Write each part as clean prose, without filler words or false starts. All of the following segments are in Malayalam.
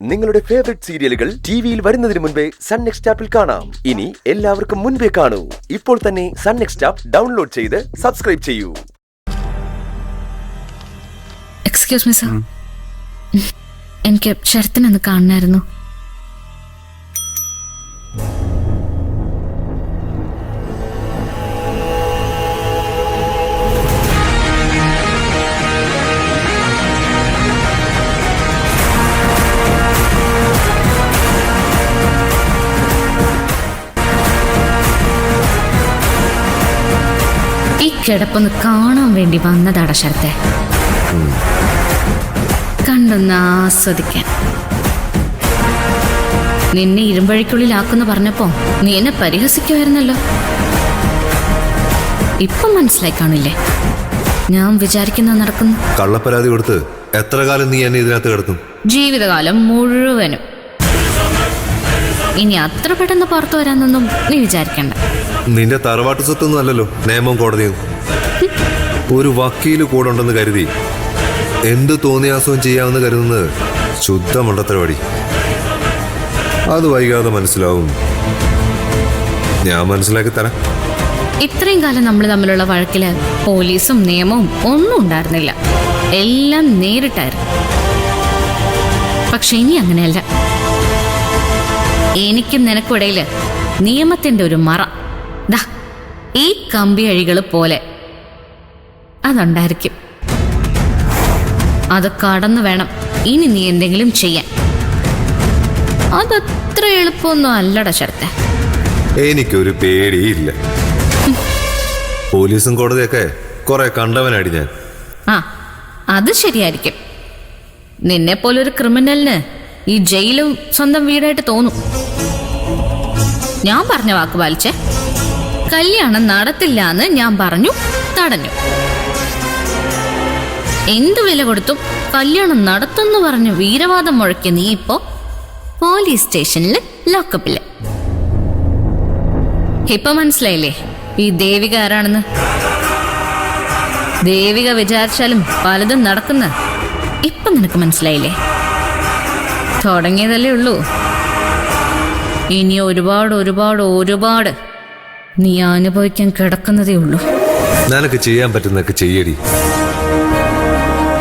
നിങ്ങളുടെ ഫേവറേറ്റ് സീരിയലുകൾ ടിവിയിൽ വരുന്നതിന് മുൻപേ സൺ നെക്സ്റ്റ് ആപ്പിൽ കാണാം. ഇനി എല്ലാവർക്കും മുൻപേ കാണൂ. ഇപ്പോൾ തന്നെ സൺ നെക്സ്റ്റ് ആപ്പ് ഡൗൺലോഡ് ചെയ്ത് സബ്സ്ക്രൈബ് ചെയ്യൂ. എക്സ്ക്യൂസ് മീ സർ, എനിക്ക് ശരത്തിനൊന്ന് കാണണമായിരുന്നു. ഈ കിടപ്പൊന്ന് കാണാൻ വേണ്ടി വന്നതാടാ ശരത്തെ, കണ്ടൊന്ന് ആസ്വദിക്കാൻ. നിന്നെ ഇരുമ്പഴിക്കുള്ളിലാക്കുന്നു പറഞ്ഞപ്പോ നീ എന്നെ പരിഹസിക്കുമായിരുന്നല്ലോ. ഇപ്പം മനസ്സിലായി കാണില്ലേ ഞാൻ വിചാരിക്കുന്ന നടക്കുന്നു. കള്ളപ്പരാതി കൊടുത്ത് എത്ര കാലം നീ എന്നെ ഇതിനകത്ത് കിടത്തും? ജീവിതകാലം മുഴുവനും. ഇനി അത്ര പെട്ടെന്ന് പുറത്തു വരാനൊന്നും നീ വിചാരിക്കണ്ട. നിന്റെ തറവാട്ട് സ്വത്തൊന്നും അല്ലല്ലോ നിയമം കോടതിയും. ഒരു വക്കീല് കൂടെ ഉണ്ടെന്ന് കരുതി എന്ത് തോന്നിയാസവും ചെയ്യാമെന്ന് കരുതുന്നത് ശുദ്ധമുണ്ടത്തരവാടി. അത് വൈകാതെ മനസ്സിലാവും. ഞാൻ മനസ്സിലാക്കി തരാം. ഇത്രയും കാലം നമ്മൾ തമ്മിലുള്ള വഴക്കില് പോലീസും നിയമവും ഒന്നും ഉണ്ടായിരുന്നില്ല, എല്ലാം നേരിട്ടായിരുന്നു. പക്ഷെ ഇനി അങ്ങനെയല്ല. എനിക്കും നിനക്കും ഇടയില് നിയമത്തിന്റെ ഒരു മറ, ദാ ഈ കമ്പി അഴികള് പോലെ അതുണ്ടായിരിക്കും. അത് കടന്നു വേണം ഇനി നീ എന്തെങ്കിലും ചെയ്യാൻ. അതത്ര എളുപ്പമൊന്നും അല്ലടാ ശരത്തെ. എനിക്കൊരു പേടിയില്ല. പോലീസും കോടതിയൊക്കെ കുറെ കണ്ടവനാടി ഞാൻ. ആ, അത് ശരിയായിരിക്കും. നിന്നെ പോലൊരു ക്രിമിനലിന് ഈ ജയിലും സ്വന്തം വീടായിട്ട് തോന്നും. ഞാൻ പറഞ്ഞ വാക്ക് പാലിച്ചേ. കല്യാണം നടത്തില്ല എന്ന് ഞാൻ പറഞ്ഞു, തടഞ്ഞു. എന്തു വില കൊടുത്തും കല്യാണം നടത്തുന്നു പറഞ്ഞ് വീരവാദം മുഴക്കിയ നീ ഇപ്പോ പോലീസ് സ്റ്റേഷനില് ലോക്കപ്പില്. ഇപ്പൊ മനസ്സിലായില്ലേ ഈ ദേവിക ആരാണെന്ന്? ദേവിക വിചാരിച്ചാലും പലതും നടക്കുന്ന ഇപ്പൊ നിനക്ക് മനസ്സിലായില്ലേ? തുടങ്ങിയതല്ലേ ഉള്ളൂ. ഇനി ഒരുപാട് ഒരുപാട് ഒരുപാട് നീ അനുഭവിക്കാൻ കിടക്കുന്നതേ ഉള്ളൂ. നിനക്ക് ചെയ്യാൻ പറ്റുന്നൊക്കെ ചെയ്യടി.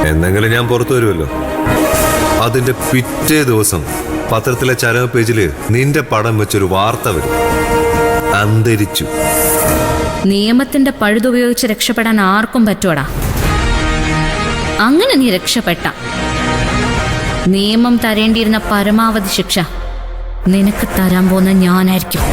എന്നെങ്കിലും ഞാൻ പുറത്തു വരുമല്ലോ. അതിന്റെ പിറ്റേ ദിവസം പത്രത്തിലെ ചരമ പേജില് നിന്റെ പടം വെച്ചൊരു വാർത്ത വരും. അന്തരിച്ചു. നിയമത്തിന്റെ പഴുതുപയോഗിച്ച് രക്ഷപ്പെടാൻ ആർക്കും പറ്റുവടാ. അങ്ങനെ നീ രക്ഷപ്പെട്ട നിയമം തരേണ്ടിയിരുന്ന പരമാവധി ശിക്ഷ നിനക്ക് തരാൻ പോകുന്ന ഞാനായിരിക്കും.